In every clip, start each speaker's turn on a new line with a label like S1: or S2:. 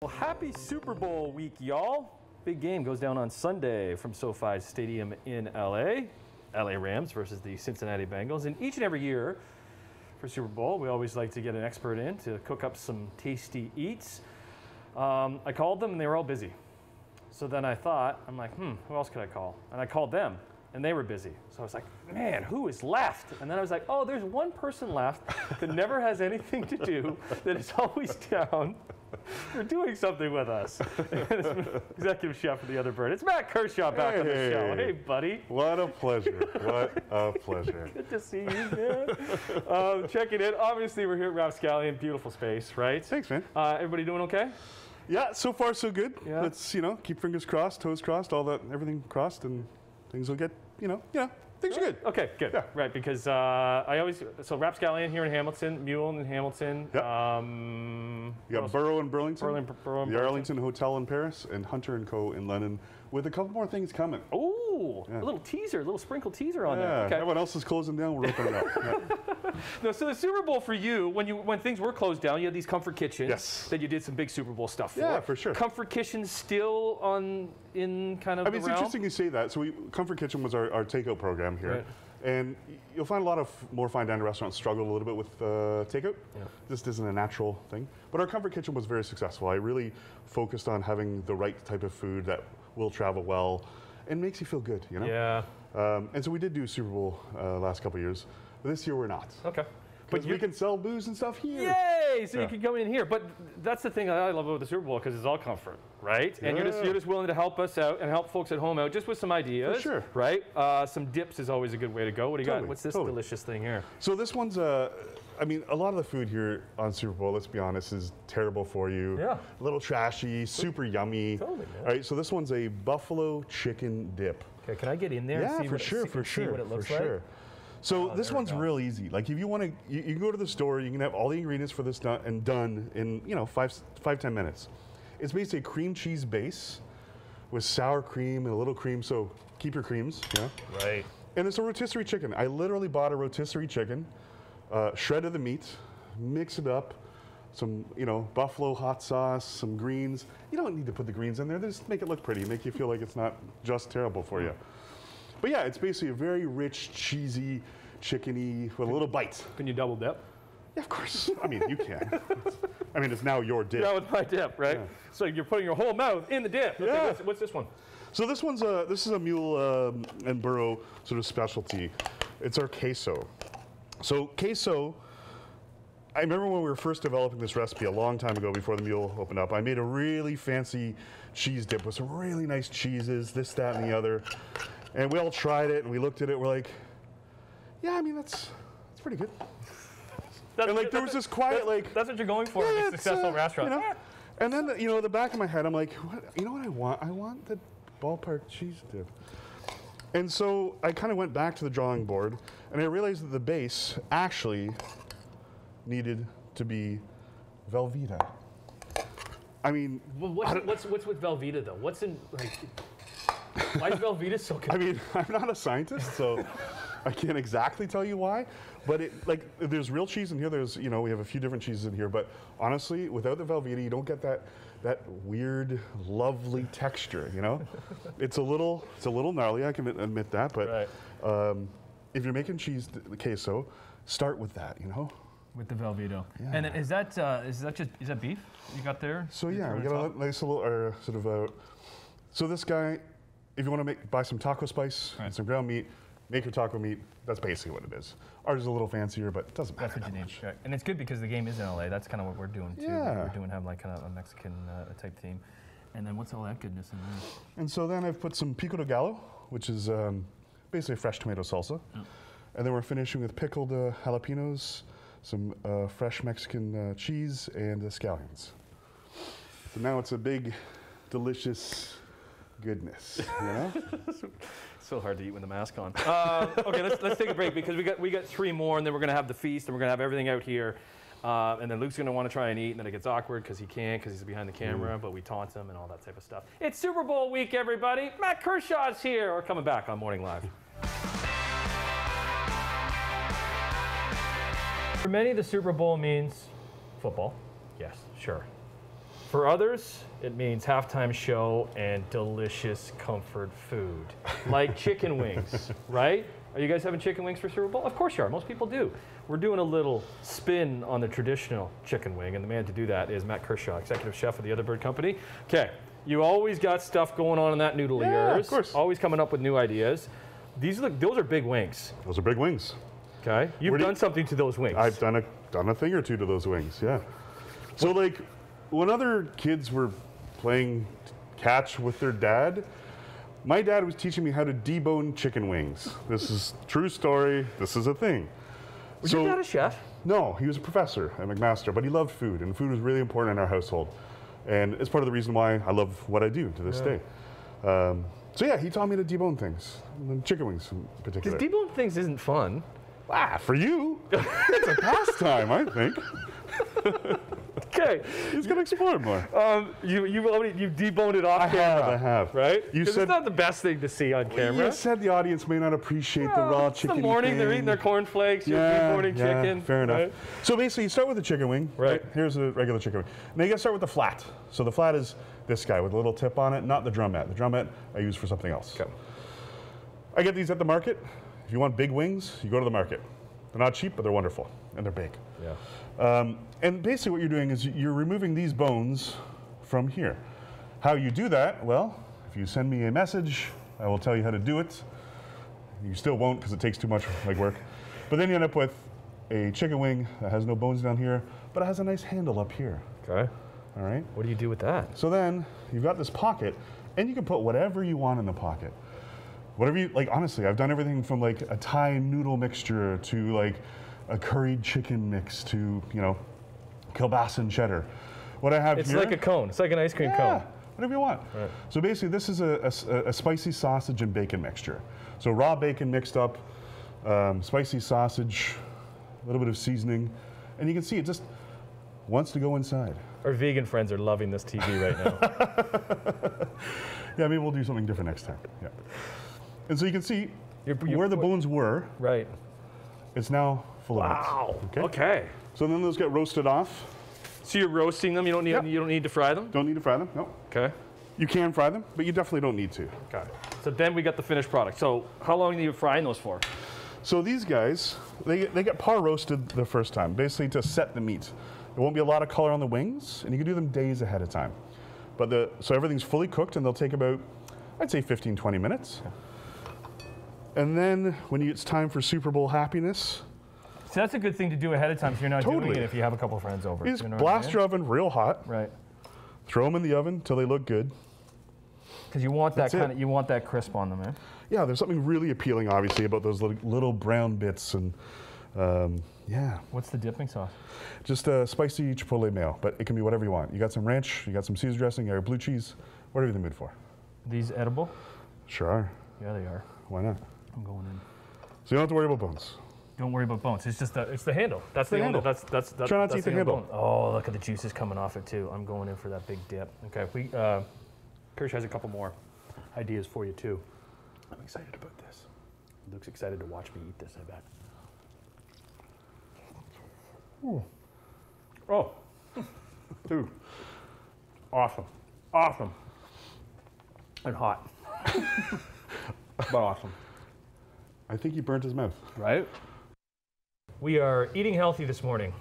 S1: Well, happy Super Bowl week, y'all. Big game goes down on Sunday from SoFi Stadium in LA. LA Rams versus the Cincinnati Bengals. And each and every year for Super Bowl, we always like to get an expert in to cook up some tasty eats. I called them and they were all busy. So then I thought, I'm like, who else could I call? And I called them and they were busy. So I was like, man, who is left? And then I was like, oh, there's one person left that never has anything to do, that is always down for doing something with us. Executive chef of the Other Bird. It's Matt Kershaw back on the show. Hey, buddy.
S2: What a pleasure. What a pleasure.
S1: Good to see you, man. Checking in. Obviously, we're here at Rapscallion. Beautiful space, right?
S2: Thanks, man.
S1: Everybody doing okay?
S2: Yeah, so far so good.
S1: Yeah.
S2: Let's, keep fingers crossed, toes crossed, all that, everything crossed, and things will get, things are good.
S1: Okay, good. Yeah. Right, because so Rapscallion here in Hamilton, Mule in Hamilton.
S2: Yep. You got Borough in Burlington, the Arlington Hotel in Paris, and Hunter & Co. in London, with a couple more things coming.
S1: Ooh, yeah. A little teaser, a little sprinkle teaser on there. Okay.
S2: Everyone else is closing down, we're opening up. Yeah.
S1: No, so the Super Bowl for you, when things were closed down, you had these comfort kitchens.
S2: Yes.
S1: That you did some big Super Bowl stuff for.
S2: Yeah, for sure.
S1: Comfort kitchens still in kind of.
S2: I mean, it's interesting you say that. So Comfort Kitchen was our takeout program here. Right. And you'll find a lot of more fine dining restaurants struggle a little bit with takeout. Yeah. This isn't a natural thing. But our Comfort Kitchen was very successful. I really focused on having the right type of food that will travel well and makes you feel good,
S1: Yeah.
S2: And so we did do Super Bowl last couple of years. But this year we're not.
S1: Okay.
S2: But we can sell booze and stuff here.
S1: Yay! So you can come in here. But that's the thing that I love about the Super Bowl, because it's all comfort, right? And you're just willing to help us out and help folks at home out just with some ideas.
S2: For sure.
S1: Right? Some dips is always a good way to go. What do you got? What's this delicious thing here?
S2: So this one's, a lot of the food here on Super Bowl, let's be honest, is terrible for you. Yeah. A little trashy, super yummy.
S1: Totally, man.
S2: All right, so this one's a buffalo chicken dip.
S1: Okay, can I get in there and see what it looks like?
S2: So this one's real easy. Like if you want to, you can go to the store, you can have all the ingredients for this done in 5-10 minutes. It's basically a cream cheese base with sour cream and a little cream, so keep your creams,
S1: Right.
S2: And it's a rotisserie chicken. I literally bought a rotisserie chicken, shredded the meat, mix it up, some buffalo hot sauce, some greens. You don't need to put the greens in there, just make it look pretty, make you feel like it's not just terrible for you. But yeah, it's basically a very rich, cheesy, chickeny with a little bite.
S1: Can you double dip?
S2: Yeah, of course. I mean, you can. It's now your dip.
S1: That was my dip, right? Yeah. So you're putting your whole mouth in the dip. Okay,
S2: yeah.
S1: What's this one?
S2: So this is a Mule and Borough sort of specialty. It's our queso. So queso, I remember when we were first developing this recipe a long time ago before the Mule opened up, I made a really fancy cheese dip with some really nice cheeses, this, that, and the other. And we all tried it, and we looked at it. We're like, "Yeah, that's pretty good." There was this quiet,
S1: that's what you're going for in a successful restaurant.
S2: And then, the back of my head, I'm like, what I want? I want the ballpark cheese dip. And so I kind of went back to the drawing board, and I realized that the base actually needed to be Velveeta.
S1: What's with Velveeta though? What's in why is Velveeta so good?
S2: I'm not a scientist, so I can't exactly tell you why. But there's real cheese in here. There's, we have a few different cheeses in here. But honestly, without the Velveeta, you don't get that weird, lovely texture. It's a little gnarly. I can admit that. But if you're making cheese queso, start with that.
S1: With the Velveeta.
S2: Yeah.
S1: And then is that beef you got there?
S2: So yeah, we got a nice little so this guy. If you want to buy some taco spice and some ground meat, make your taco meat. That's basically what it is. Ours is a little fancier, but it doesn't matter.
S1: That's what you need. Right. And it's good because the game is in LA. That's kind of what we're doing too.
S2: Yeah.
S1: We're have kind of a Mexican type theme. And then what's all that goodness in there?
S2: And so then I've put some pico de gallo, which is basically fresh tomato salsa. Yeah. And then we're finishing with pickled jalapenos, some fresh Mexican cheese, and scallions. So now it's a big, delicious goodness,
S1: So hard to eat with the mask on. Okay, let's take a break because we got three more, and then we're gonna have the feast, and we're gonna have everything out here, and then Luke's gonna want to try and eat, and then it gets awkward because he can't because he's behind the camera, but we taunt him and all that type of stuff. It's Super Bowl week, everybody. Matt Kershaw's here. We're coming back on Morning Live. For many, the Super Bowl means football. Yes, sure. For others, it means halftime show and delicious comfort food, like chicken wings, right? Are you guys having chicken wings for Super Bowl? Of course you are. Most people do. We're doing a little spin on the traditional chicken wing, and the man to do that is Matt Kershaw, executive chef of the Other Bird Company. Okay, you always got stuff going on in that noodle of yours.
S2: Of course.
S1: Always coming up with new ideas. Those are big wings.
S2: Those are big wings.
S1: Okay, you've done something to those wings.
S2: I've done a thing or two to those wings, yeah. So like, when other kids were playing catch with their dad, my dad was teaching me how to debone chicken wings. This is true story. This is a thing.
S1: Was your dad a chef?
S2: No, he was a professor at McMaster, but he loved food, and food was really important in our household. And it's part of the reason why I love what I do to this day. So yeah, he taught me to debone things, and chicken wings in particular.
S1: Because debone things isn't fun.
S2: Ah, for you, it's a pastime, I think.
S1: Okay.
S2: He's gonna explore more.
S1: You've deboned it off camera.
S2: I have.
S1: Right?
S2: You said
S1: it's not the best thing to see on camera.
S2: You said the audience may not appreciate the raw chicken.
S1: In the morning, they're eating their cornflakes, you're deboning chicken.
S2: Fair enough.
S1: Right?
S2: So basically, you start with the chicken wing.
S1: Right.
S2: Here's a regular chicken wing. Now you gotta start with the flat. So the flat is this guy with a little tip on it, not the drumette. The drumette I use for something else.
S1: Okay.
S2: I get these at the market. If you want big wings, you go to the market. They're not cheap, but they're wonderful, and they're big.
S1: Yeah.
S2: And basically what you're doing is you're removing these bones from here. How you do that? Well, if you send me a message, I will tell you how to do it. You still won't because it takes too much legwork. But then you end up with a chicken wing that has no bones down here, but it has a nice handle up here.
S1: Okay.
S2: All right?
S1: What do you do with that?
S2: So then you've got this pocket, and you can put whatever you want in the pocket. Whatever you, like, honestly, I've done everything from like a Thai noodle mixture to like a curried chicken mix to, you know, kielbasa and cheddar. What I have
S1: It's
S2: here,
S1: like a cone. It's like an ice cream cone.
S2: whatever you want.
S1: Right.
S2: So basically, this is a spicy sausage and bacon mixture. So raw bacon mixed up, spicy sausage, a little bit of seasoning, and you can see it just wants to go inside.
S1: Our vegan friends are loving this TV right now.
S2: Yeah, maybe we'll do something different next time. Yeah. And so you can see where the bones were.
S1: Right.
S2: It's now full of bits.
S1: Wow.
S2: Okay.
S1: Okay.
S2: So then those get roasted off.
S1: So you're roasting them. You don't need. You don't need to fry them.
S2: Don't need to fry them. No.
S1: Okay.
S2: You can fry them, but you definitely don't need to.
S1: Okay. So then we got the finished product. So how long are you frying those for?
S2: So these guys, they get par roasted the first time, basically to set the meat. There won't be a lot of color on the wings, and you can do them days ahead of time. But so everything's fully cooked, and they'll take about, I'd say 15, 20 minutes. And then when it's time for Super Bowl happiness,
S1: So that's a good thing to do ahead of time, so you're not doing it if you have a couple friends over.
S2: you just
S1: You know
S2: blast your oven real hot,
S1: Right.
S2: throw them in the oven till they look good.
S1: Because you want that
S2: That's it.
S1: you want that crisp on them, eh?
S2: Yeah, there's something really appealing, obviously, about those little brown bits, and yeah.
S1: What's the dipping sauce?
S2: Just a spicy chipotle mayo, but it can be whatever you want. You got some ranch, you got some Caesar dressing, you got your blue cheese, whatever you're in the mood for.
S1: These edible?
S2: Sure are.
S1: Yeah, they are.
S2: Why not?
S1: I'm going in.
S2: So you don't have to worry about bones.
S1: Don't worry about bones. It's just it's the handle. That's the
S2: handle.
S1: handle. That's
S2: Try not to eat the
S1: only
S2: handle.
S1: bone. Oh, look at the juices coming off it too. I'm going in for that big dip. Okay, Kershaw has a couple more ideas for you too. I'm excited about this. Luke's excited to watch me eat this, I bet. Ooh. Oh, dude, awesome, awesome, and hot, but awesome.
S2: I think he burnt his mouth.
S1: Right? We are eating healthy this morning.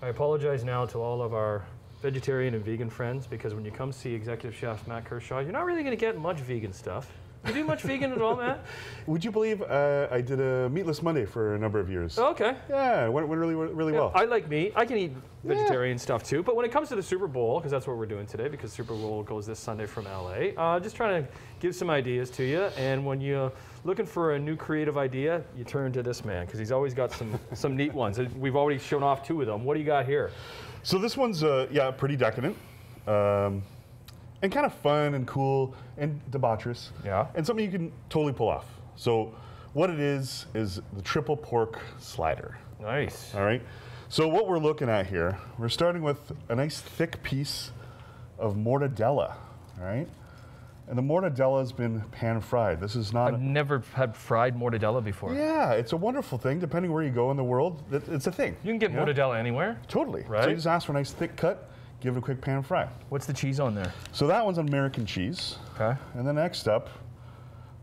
S1: I apologize now to all of our vegetarian and vegan friends, because when you come see Executive Chef Matt Kershaw, you're not really going to get much vegan stuff. You do much vegan at all, Matt?
S2: Would you believe I did a meatless Monday for a number of years?
S1: Oh, okay.
S2: Yeah, it went really well.
S1: I like meat. I can eat vegetarian stuff too. But when it comes to the Super Bowl, because that's what we're doing today, because Super Bowl goes this Sunday from LA, just trying to give some ideas to you. And when you're looking for a new creative idea, you turn to this man, because he's always got some neat ones. We've already shown off 2 of them. What do you got here?
S2: So this one's pretty decadent. And kind of fun and cool and debaucherous.
S1: Yeah.
S2: And something you can totally pull off. So what it is the triple pork slider.
S1: Nice.
S2: All right. So what we're looking at here, we're starting with a nice thick piece of mortadella. All right. And the mortadella has been pan fried. This is not.
S1: I've never had fried mortadella before.
S2: Yeah, it's a wonderful thing. Depending where you go in the world, it's a thing.
S1: You can get mortadella anywhere.
S2: Totally.
S1: Right.
S2: So you just ask for a nice thick cut. give it a quick pan fry.
S1: What's the cheese on there?
S2: So that one's American cheese.
S1: Okay.
S2: And then next up,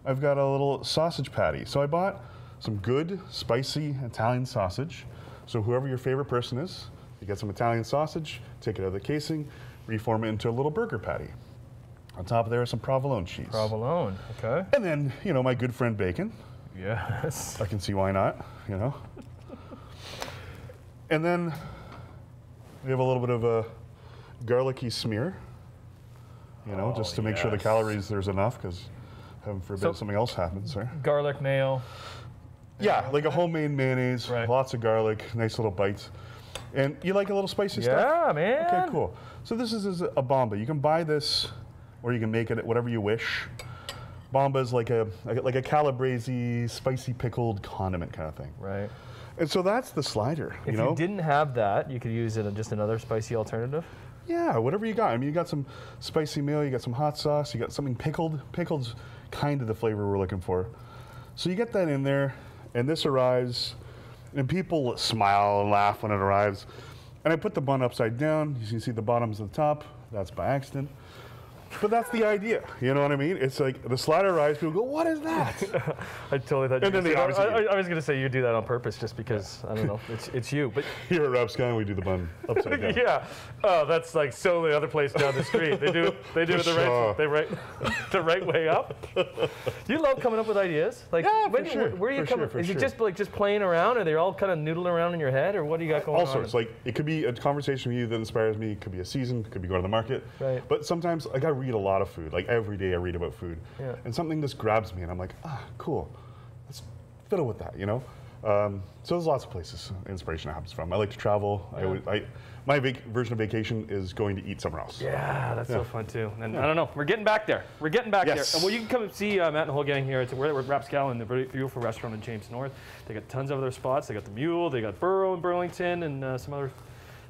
S2: I've got a little sausage patty. So I bought some good, spicy Italian sausage. So whoever your favorite person is, you get some Italian sausage, take it out of the casing, reform it into a little burger patty. On top of there is some provolone cheese.
S1: Provolone, okay.
S2: And then, you know, my good friend bacon.
S1: Yes.
S2: I can see why not, you know. And then we have a little bit of a garlicky smear, you know, just to make sure the calories, there's enough, because heaven forbid something else happens, right?
S1: Garlic mayo.
S2: Yeah, like a homemade mayonnaise,
S1: Right.
S2: lots of garlic, nice little bites. And you like a little spicy stuff?
S1: Yeah, man.
S2: Okay, cool. So this is a bomba. You can buy this, or you can make it whatever you wish. Bomba is like a calabrese, spicy pickled condiment kind of thing.
S1: Right.
S2: And so that's the slider.
S1: If
S2: you know?
S1: you didn't have that, you could use it in just another spicy alternative.
S2: Yeah, whatever you got. I mean, you got some spicy mayo, you got some hot sauce, you got something pickled. Pickled's kind of the flavor we're looking for. So you get that in there, and this arrives, and people smile and laugh when it arrives. And I put the bun upside down. You can see the bottom's at the top. That's by accident. But that's the idea. You know what I mean? It's like the slider arrives, people go, what is that?
S1: I totally thought
S2: And then they
S1: I was going to say you do that on purpose just because, I don't know, it's you. But
S2: Here at Rapscan, we do the bun upside down.
S1: yeah. Oh, that's like so the other place down the street. They do it the right way up. Do you love coming up with ideas? Like,
S2: Yeah,
S1: when
S2: for sure.
S1: Where are you
S2: For
S1: coming?
S2: sure,
S1: Is
S2: for
S1: it
S2: sure.
S1: just like playing around, or they're all kind of noodling around in your head, or what do you got going on?
S2: All sorts. Like, it could be a conversation with you that inspires me. It could be a season. It could be going to the market.
S1: Right.
S2: But sometimes, like, I read a lot of food. Like, every day I read about food.
S1: Yeah.
S2: And something just grabs me, and I'm like, cool. Let's fiddle with that, you know? So there's lots of places inspiration happens from. I like to travel.
S1: Yeah.
S2: My version of vacation is going to eat somewhere else.
S1: Yeah, that's so fun too. And I don't know, we're getting back there. We're getting back
S2: Yes.
S1: there. Well, you can come and see Matt and the whole gang here. We're at Rapscallon, the very beautiful restaurant in James North. They got tons of other spots. They got the Mule, they got Burrow in Burlington, and some other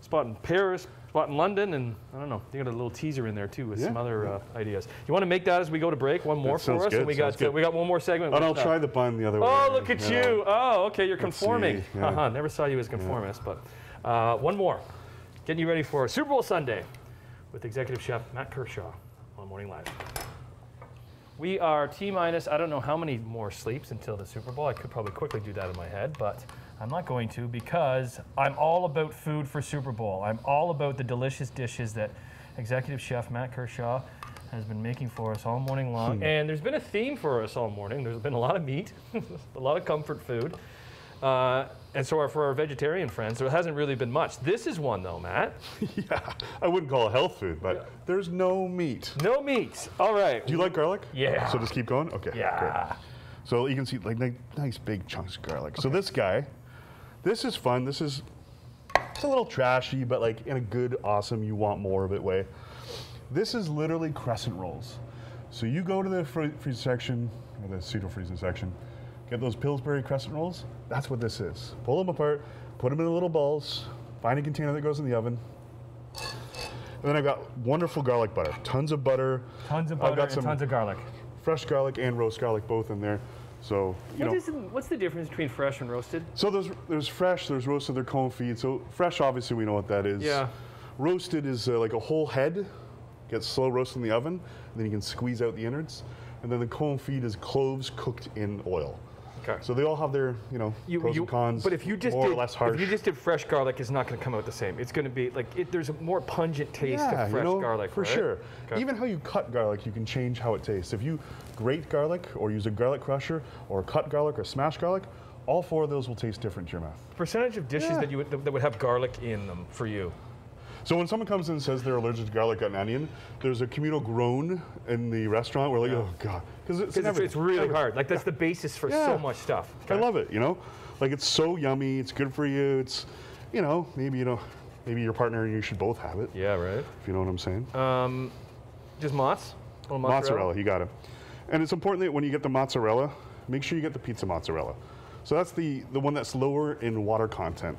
S1: spot in Paris, spot in London, and I don't know. They got a little teaser in there too with some other ideas. You want to make that as we go to break? One more
S2: That
S1: for
S2: sounds
S1: us,
S2: good,
S1: and we
S2: sounds good.
S1: got one more segment.
S2: And
S1: with,
S2: I'll try the bun the other way.
S1: Oh, look at
S2: you.
S1: you! Oh, okay, you're
S2: Let's
S1: conforming.
S2: see, yeah.
S1: Never saw you as conformist, but one more. Getting you ready for Super Bowl Sunday with Executive Chef Matt Kershaw on Morning Live. We are T-minus, I don't know how many more sleeps until the Super Bowl. I could probably quickly do that in my head, but I'm not going to because I'm all about food for Super Bowl. I'm all about the delicious dishes that Executive Chef Matt Kershaw has been making for us all morning long. And there's been a theme for us all morning. There's been a lot of meat, a lot of comfort food. And so for our vegetarian friends, there hasn't really been much. This is one though, Matt.
S2: Yeah, I wouldn't call it health food, but there's no meat.
S1: No meat. All right.
S2: Do you like garlic?
S1: Yeah.
S2: So just keep going? Okay.
S1: Yeah.
S2: Great. So you can see like nice big chunks of garlic. So this guy, this is fun. It's a little trashy, but like in a good, awesome, you want more of it way. This is literally Crescent Rolls. So you go to the freezer section, or the pseudo-freezing section, get those Pillsbury Crescent Rolls. That's what this is. Pull them apart, put them in little balls, find a container that goes in the oven. And then I've got wonderful garlic butter. Tons of butter.
S1: Tons of
S2: I've
S1: butter
S2: got
S1: and
S2: some
S1: tons of garlic.
S2: fresh garlic and roast garlic both in there. So,
S1: What's the difference between fresh and roasted?
S2: So there's fresh, there's roasted, they're confit. So fresh, obviously we know what that is.
S1: Yeah.
S2: Roasted is like a whole head, gets slow roasted in the oven, and then you can squeeze out the innards. And then the confit is cloves cooked in oil.
S1: Okay.
S2: So they all have their, pros and cons.
S1: But if you just
S2: more
S1: did,
S2: or less harsh.
S1: if you just did fresh garlic, it's not going to come out the same. It's going to be like there's a more pungent taste of fresh garlic.
S2: For
S1: right?
S2: sure.
S1: Okay.
S2: Even how you cut garlic, you can change how it tastes. If you grate garlic, or use a garlic crusher, or cut garlic, or smash garlic, all four of those will taste different to your mouth.
S1: Percentage of dishes that would have garlic in them for you.
S2: So when someone comes in and says they're allergic to garlic and onion, there's a communal groan in the restaurant. We're like, oh God, because
S1: It's really hard. Like that's the basis for so much stuff.
S2: I love it. Like it's so yummy. It's good for you. It's, maybe your partner and you should both have it.
S1: Yeah, right.
S2: If you know what I'm saying.
S1: Just
S2: Mozzarella, you got it. And it's important that when you get the mozzarella, make sure you get the pizza mozzarella. So that's the one that's lower in water content.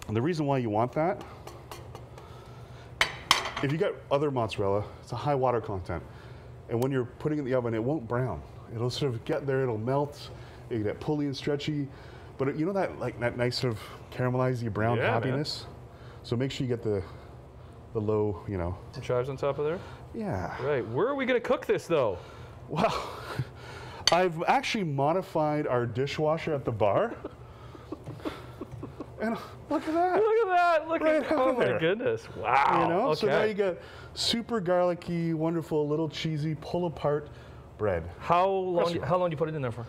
S2: And the reason why you want that, if you get other mozzarella, it's a high water content. And when you're putting it in the oven, it won't brown. It'll sort of get there, it'll melt, it'll get pulley and stretchy. But that nice sort of caramelized brown happiness? Man. So make sure you get the low, you know.
S1: Some chives on top of there?
S2: Yeah.
S1: Right. Where are we going to cook this, though?
S2: Well, I've actually modified our dishwasher at the bar. And look at that.
S1: Look at that. Look
S2: Right
S1: at
S2: out
S1: my
S2: there.
S1: goodness. Wow.
S2: You know,
S1: okay.
S2: so now you get super garlicky, wonderful, little cheesy, pull apart bread
S1: How long do you put it in there for?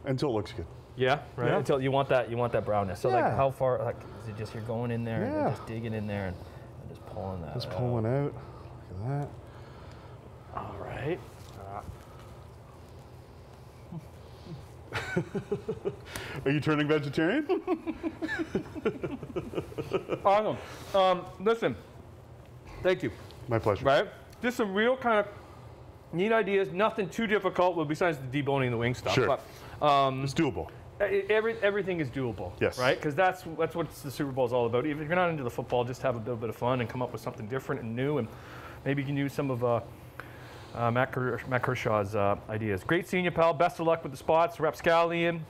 S2: until it looks good.
S1: Yeah, right.
S2: Yeah.
S1: Until you want that brownness. So
S2: Yeah.
S1: like how far, like is it just you're going in there
S2: Yeah.
S1: and just digging in there and just pulling that
S2: Just
S1: out?
S2: pulling out. Look at that.
S1: All right.
S2: Are you turning vegetarian?
S1: Awesome. Listen, thank you.
S2: My pleasure.
S1: Right? Just some real kind of neat ideas. Nothing too difficult, well, besides the deboning the wing stuff.
S2: Sure.
S1: But,
S2: It's doable.
S1: everything is doable.
S2: Yes.
S1: Right? Because that's what the Super Bowl is all about. If you're not into the football, just have a little bit of fun and come up with something different and new, and maybe you can use some of Matt Kershaw's ideas. Great seeing you, pal. Best of luck with the spots. Rapscallion,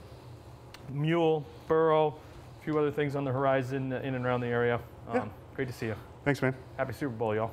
S1: Mule, Burro, a few other things on the horizon in and around the area.
S2: Yeah.
S1: Great to see you.
S2: Thanks, man.
S1: Happy Super Bowl, y'all.